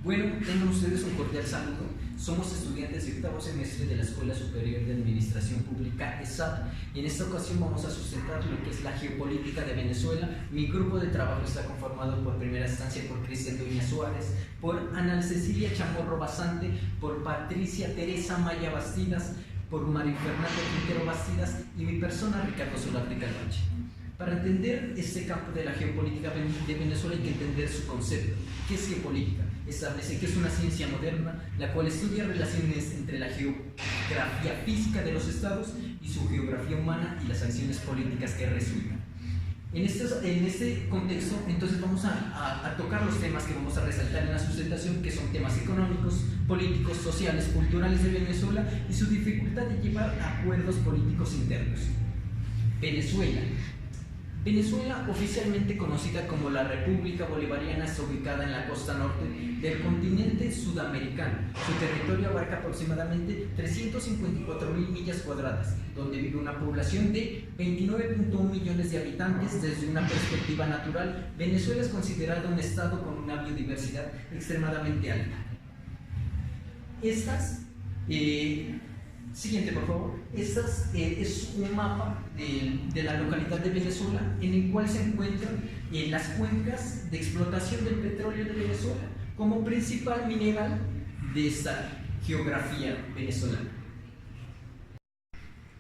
Bueno, tengan ustedes un cordial saludo. Somos estudiantes de octavo semestre de la Escuela Superior de Administración Pública ESAP y en esta ocasión vamos a sustentar lo que es la geopolítica de Venezuela. Mi grupo de trabajo está conformado por primera instancia por Cristian Dueñas Suárez, por Ana Cecilia Chamorro Basante, por Patricia Teresa Maya Bastidas, por Mario Fernando Quintero Bastidas y mi persona Ricardo Solarte Calvache. Para entender este campo de la geopolítica de Venezuela hay que entender su concepto. ¿Qué es geopolítica? Establece que es una ciencia moderna la cual estudia relaciones entre la geografía física de los estados y su geografía humana y las acciones políticas que resultan. En este contexto, entonces vamos a tocar los temas que vamos a resaltar en la sustentación, que son temas económicos, políticos, sociales, culturales de Venezuela y su dificultad de llevar acuerdos políticos internos. Venezuela, oficialmente conocida como la República Bolivariana, está ubicada en la costa norte del continente sudamericano. Su territorio abarca aproximadamente 354.000 millas cuadradas, donde vive una población de 29.1 millones de habitantes. Desde una perspectiva natural, Venezuela es considerado un estado con una biodiversidad extremadamente alta. Siguiente, por favor. Es un mapa de la localidad de Venezuela en el cual se encuentran las cuencas de explotación del petróleo de Venezuela como principal mineral de esta geografía venezolana.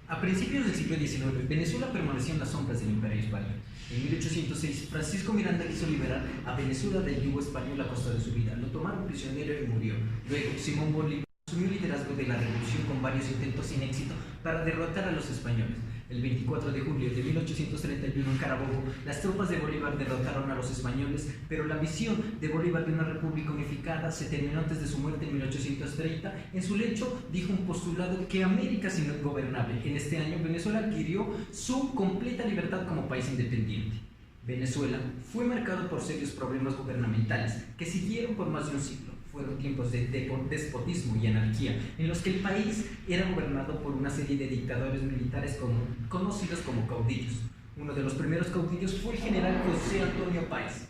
A principios del siglo XIX, Venezuela permaneció en las sombras del Imperio Español. En 1806, Francisco Miranda quiso liberar a Venezuela del yugo español a costa de su vida. Lo tomaron prisionero y murió. Luego, Simón Bolívar asumió el liderazgo de la revolución con varios intentos sin éxito para derrotar a los españoles. El 24 de julio de 1831 en Carabobo, las tropas de Bolívar derrotaron a los españoles, pero la visión de Bolívar de una república unificada se terminó antes de su muerte en 1830. En su lecho dijo un postulado que América es ingobernable. En este año Venezuela adquirió su completa libertad como país independiente. Venezuela fue marcado por serios problemas gubernamentales que siguieron por más de un siglo. Fueron tiempos de despotismo y anarquía, en los que el país era gobernado por una serie de dictadores militares conocidos como caudillos. Uno de los primeros caudillos fue el general José Antonio Páez,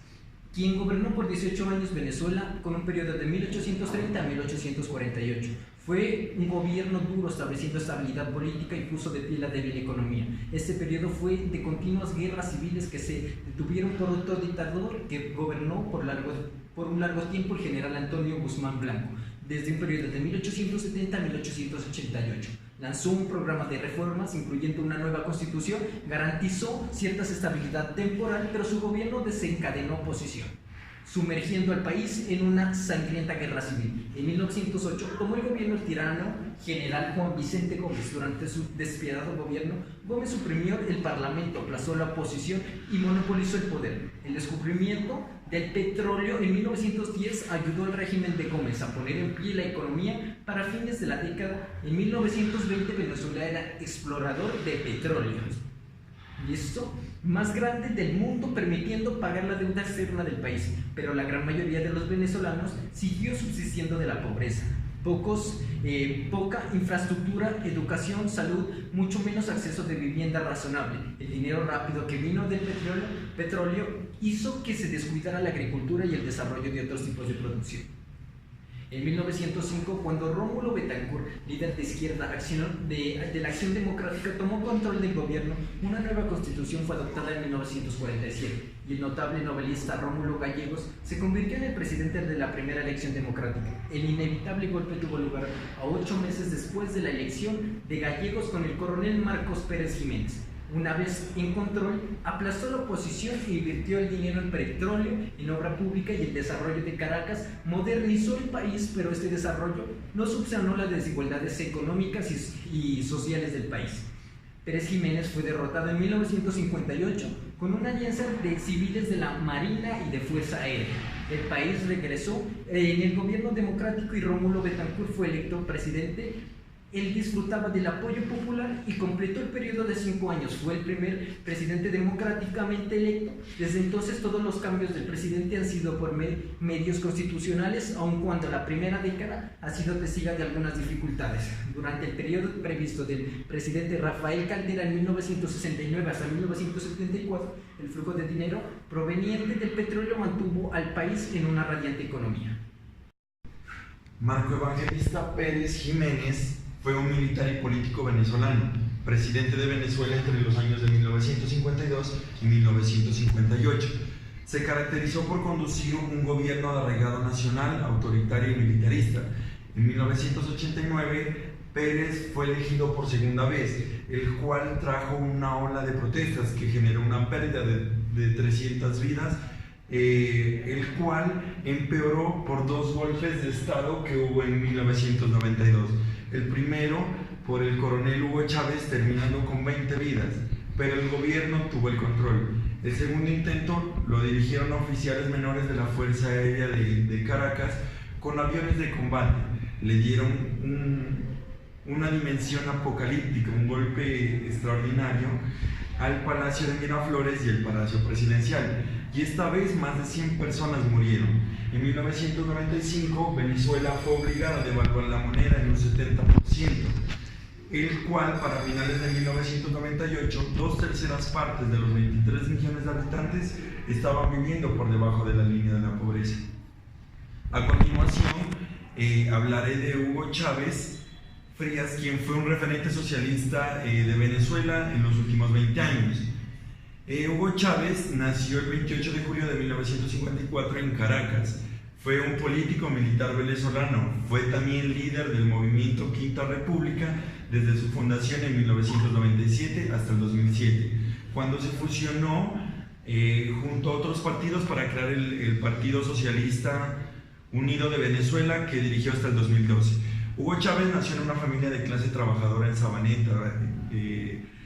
quien gobernó por 18 años Venezuela con un periodo de 1830 a 1848. Fue un gobierno duro, estableciendo estabilidad política y puso de pie la débil economía. Este periodo fue de continuas guerras civiles que se detuvieron por otro dictador que gobernó por un largo tiempo, el general Antonio Guzmán Blanco, desde un periodo de 1870 a 1888. Lanzó un programa de reformas, incluyendo una nueva constitución, garantizó cierta estabilidad temporal, pero su gobierno desencadenó oposición, sumergiendo al país en una sangrienta guerra civil. En 1908 tomó el gobierno el tirano general Juan Vicente Gómez. Durante su despiadado gobierno, Gómez suprimió el parlamento, aplazó la oposición y monopolizó el poder. El descubrimiento del petróleo en 1910 ayudó al régimen de Gómez a poner en pie la economía. Para fines de la década, en 1920 Venezuela era explorador de petróleo, y esto más grande del mundo, permitiendo pagar la deuda externa del país, pero la gran mayoría de los venezolanos siguió subsistiendo de la pobreza. Poca infraestructura, educación, salud, mucho menos acceso de vivienda razonable. El dinero rápido que vino del petróleo hizo que se descuidara la agricultura y el desarrollo de otros tipos de producción. En 1905, cuando Rómulo Betancourt, líder de izquierda de la Acción Democrática, tomó control del gobierno, una nueva constitución fue adoptada en 1947 y el notable novelista Rómulo Gallegos se convirtió en el presidente de la primera elección democrática. El inevitable golpe tuvo lugar a 8 meses después de la elección de Gallegos con el coronel Marcos Pérez Jiménez. Una vez en control, aplastó la oposición e invirtió el dinero en petróleo, en obra pública y el desarrollo de Caracas. Modernizó el país, pero este desarrollo no subsanó las desigualdades económicas y sociales del país. Pérez Jiménez fue derrotado en 1958 con una alianza de civiles de la Marina y de Fuerza Aérea. El país regresó en el gobierno democrático y Rómulo Betancourt fue electo presidente. Él disfrutaba del apoyo popular y completó el periodo de 5 años. Fue el primer presidente democráticamente electo. Desde entonces todos los cambios del presidente han sido por medios constitucionales, aun cuando la primera década ha sido testiga de algunas dificultades. Durante el periodo previsto del presidente Rafael Caldera en 1969 hasta 1974, el flujo de dinero proveniente del petróleo mantuvo al país en una radiante economía. Marco Evangelista Pérez Jiménez fue un militar y político venezolano, presidente de Venezuela entre los años de 1952 y 1958. Se caracterizó por conducir un gobierno de arraigado nacional, autoritario y militarista. En 1989, Pérez fue elegido por segunda vez, el cual trajo una ola de protestas que generó una pérdida de 300 vidas, el cual empeoró por 2 golpes de Estado que hubo en 1992. El primero por el coronel Hugo Chávez, terminando con 20 vidas, pero el gobierno tuvo el control. El segundo intento lo dirigieron oficiales menores de la Fuerza Aérea de Caracas con aviones de combate. Le dieron una dimensión apocalíptica, un golpe extraordinario al Palacio de Miraflores y el Palacio Presidencial, y esta vez más de 100 personas murieron. En 1995 Venezuela fue obligada a devaluar la moneda en un 70%, el cual para finales de 1998 2/3 partes de los 23 millones de habitantes estaban viviendo por debajo de la línea de la pobreza. A continuación hablaré de Hugo Chávez Frías, quien fue un referente socialista de Venezuela en los últimos 20 años. Hugo Chávez nació el 28 de julio de 1954 en Caracas. Fue un político militar venezolano. Fue también líder del movimiento Quinta República desde su fundación en 1997 hasta el 2007, cuando se fusionó junto a otros partidos para crear el Partido Socialista Unido de Venezuela, que dirigió hasta el 2012. Hugo Chávez nació en una familia de clase trabajadora en Sabaneta.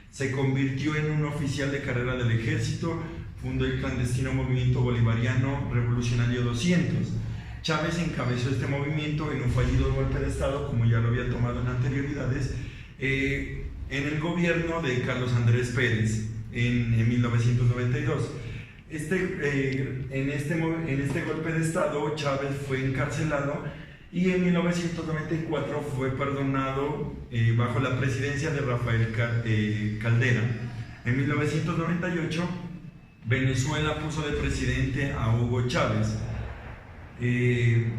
Se convirtió en un oficial de carrera del ejército, fundó el clandestino Movimiento Bolivariano Revolucionario 200. Chávez encabezó este movimiento en un fallido golpe de Estado, como ya lo había tomado en anterioridades, en el gobierno de Carlos Andrés Pérez en 1992. En este golpe de Estado, Chávez fue encarcelado y en 1994 fue perdonado bajo la presidencia de Rafael Caldera. En 1998, Venezuela puso de presidente a Hugo Chávez. Él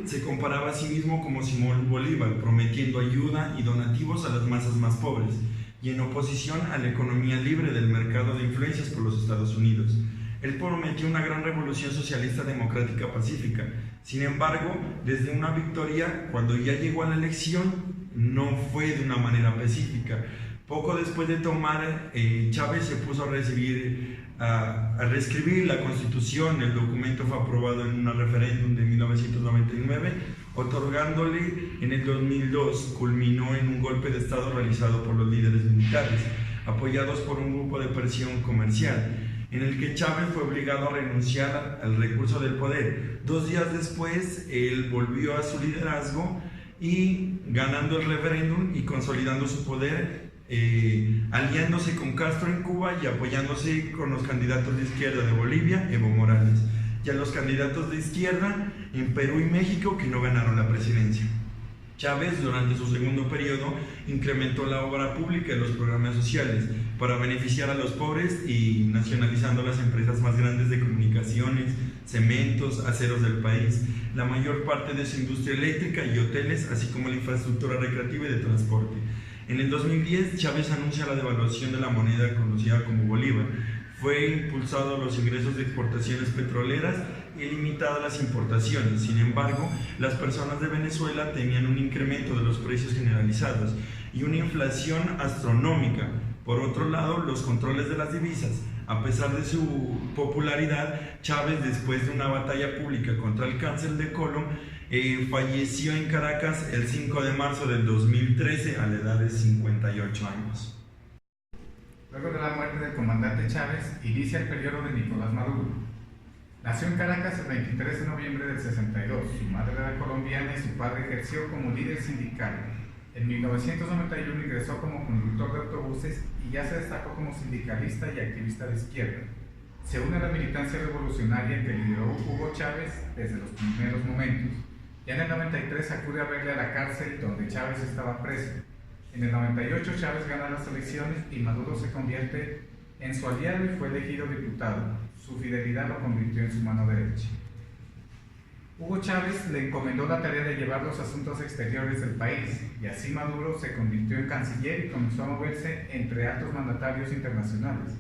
se comparaba a sí mismo como Simón Bolívar, prometiendo ayuda y donativos a las masas más pobres, y en oposición a la economía libre del mercado de influencias por los Estados Unidos. Él prometió una gran revolución socialista democrática pacífica. Sin embargo, desde una victoria, cuando ya llegó a la elección, no fue de una manera pacífica. Poco después de tomar, Chávez se puso a reescribir la Constitución. El documento fue aprobado en un referéndum de 1999, otorgándole en el 2002, culminó en un golpe de Estado realizado por los líderes militares, apoyados por un grupo de presión comercial, en el que Chávez fue obligado a renunciar al recurso del poder. 2 días después, él volvió a su liderazgo y ganando el referéndum y consolidando su poder, aliándose con Castro en Cuba y apoyándose con los candidatos de izquierda de Bolivia, Evo Morales, y a los candidatos de izquierda en Perú y México, que no ganaron la presidencia. Chávez, durante su segundo periodo, incrementó la obra pública y los programas sociales para beneficiar a los pobres y nacionalizando las empresas más grandes de comunicaciones, cementos, aceros del país, la mayor parte de su industria eléctrica y hoteles, así como la infraestructura recreativa y de transporte. En el 2010, Chávez anuncia la devaluación de la moneda conocida como Bolívar. Fue impulsado los ingresos de exportaciones petroleras y limitado las importaciones. Sin embargo, las personas de Venezuela temían un incremento de los precios generalizados y una inflación astronómica. Por otro lado, los controles de las divisas. A pesar de su popularidad, Chávez, después de una batalla pública contra el cáncer de colon, falleció en Caracas el 5 de marzo del 2013 a la edad de 58 años. Luego de la muerte del comandante Chávez, inicia el periodo de Nicolás Maduro. Nació en Caracas el 23 de noviembre del 62. Su madre era colombiana y su padre ejerció como líder sindical. En 1991 ingresó como conductor de autobuses y ya se destacó como sindicalista y activista de izquierda. Se une a la militancia revolucionaria que lideró Hugo Chávez desde los primeros momentos. Ya en el 93 acude a verle a la cárcel donde Chávez estaba preso. En el 98 Chávez gana las elecciones y Maduro se convierte en su aliado y fue elegido diputado. Su fidelidad lo convirtió en su mano derecha. Hugo Chávez le encomendó la tarea de llevar los asuntos exteriores del país, y así Maduro se convirtió en canciller y comenzó a moverse entre altos mandatarios internacionales.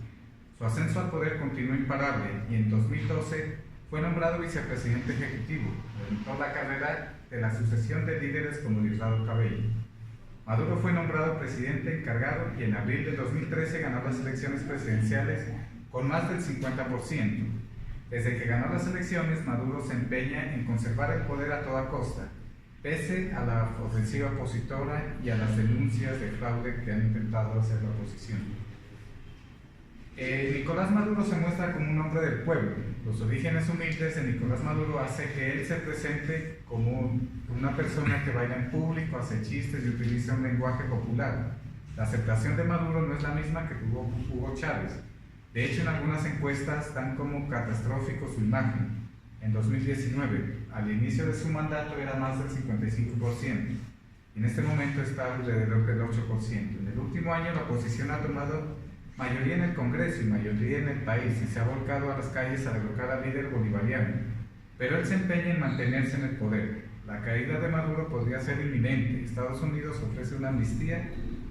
Su ascenso al poder continuó imparable y en 2012 fue nombrado vicepresidente ejecutivo. Realizó la carrera de la sucesión de líderes como Diosdado Cabello. Maduro fue nombrado presidente encargado y en abril de 2013 ganó las elecciones presidenciales con más del 50%. Desde que ganó las elecciones, Maduro se empeña en conservar el poder a toda costa, pese a la ofensiva opositora y a las denuncias de fraude que han intentado hacer la oposición. Nicolás Maduro se muestra como un hombre del pueblo. Los orígenes humildes de Nicolás Maduro hace que él se presente como una persona que baila en público, hace chistes y utiliza un lenguaje popular. La aceptación de Maduro no es la misma que tuvo Hugo Chávez. De hecho, en algunas encuestas dan como catastrófico su imagen. En 2019, al inicio de su mandato, era más del 55%. Y en este momento está alrededor del 8%. En el último año, la oposición ha tomado mayoría en el Congreso y mayoría en el país y se ha volcado a las calles a derrocar al líder bolivariano. Pero él se empeña en mantenerse en el poder. La caída de Maduro podría ser inminente. Estados Unidos ofrece una amnistía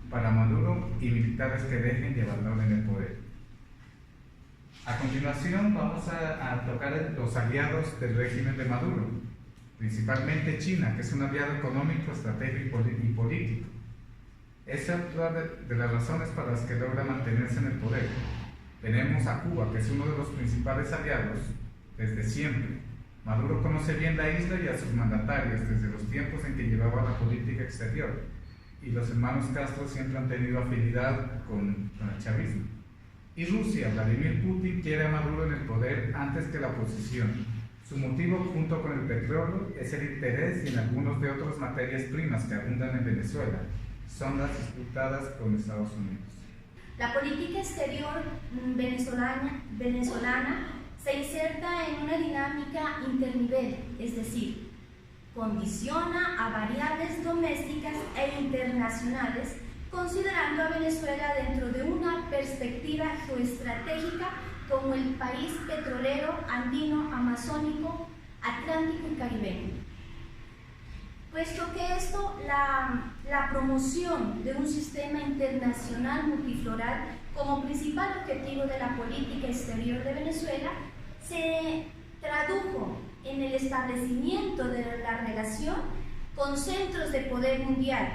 para Maduro y militares que dejen y abandonen el poder. A continuación vamos a tocar los aliados del régimen de Maduro, principalmente China, que es un aliado económico, estratégico y político. Esa es otra de las razones para las que logra mantenerse en el poder. Tenemos a Cuba, que es uno de los principales aliados desde siempre. Maduro conoce bien la isla y a sus mandatarios desde los tiempos en que llevaba la política exterior, y los hermanos Castro siempre han tenido afinidad con el chavismo. Y Rusia, Vladimir Putin, quiere a Maduro en el poder antes que la oposición. Su motivo, junto con el petróleo, es el interés y en algunas de otras materias primas que abundan en Venezuela. Son las disputadas con Estados Unidos. La política exterior venezolana se inserta en una dinámica internivel, es decir, condiciona a variables domésticas e internacionales, considerando a Venezuela dentro de una perspectiva geoestratégica como el país petrolero andino, amazónico, atlántico y caribeño. Puesto que esto, la promoción de un sistema internacional multifloral como principal objetivo de la política exterior de Venezuela, se tradujo en el establecimiento de la relación con centros de poder mundial,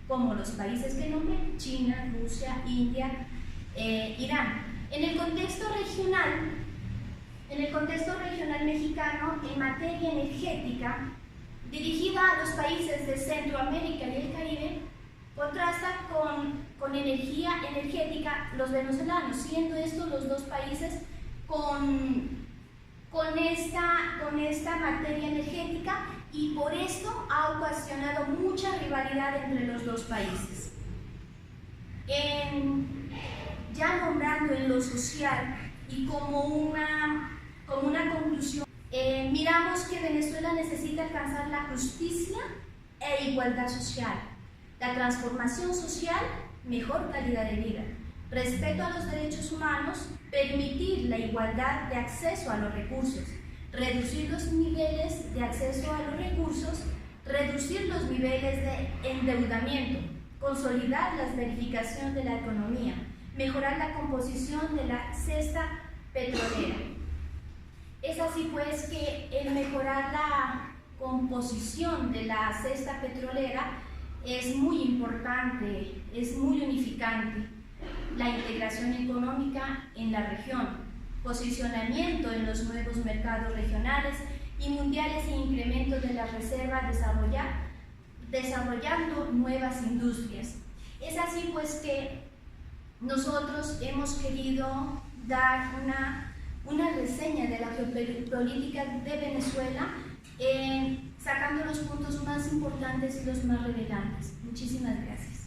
como los países que nombré, China, Rusia, India, Irán. En el contexto regional mexicano, en materia energética, dirigida a los países de Centroamérica y el Caribe, contrasta con energía energética los venezolanos, siendo estos los dos países con esta materia energética, y por esto ha ocasionado mucha rivalidad entre los dos países. Ya nombrando en lo social y como una conclusión, miramos que Venezuela necesita alcanzar la justicia e igualdad social, la transformación social, mejor calidad de vida, respeto a los derechos humanos, permitir la igualdad de acceso a los recursos, reducir los niveles de acceso a los recursos, reducir los niveles de endeudamiento, consolidar la verificación de la economía, mejorar la composición de la cesta petrolera. Es así pues que el mejorar la composición de la cesta petrolera es muy importante, es muy unificante. La integración económica en la región, posicionamiento en los nuevos mercados regionales y mundiales e incremento de la reserva, desarrollando nuevas industrias. Es así pues que nosotros hemos querido dar una reseña de la geopolítica de Venezuela, sacando los puntos más importantes y los más relevantes. Muchísimas gracias.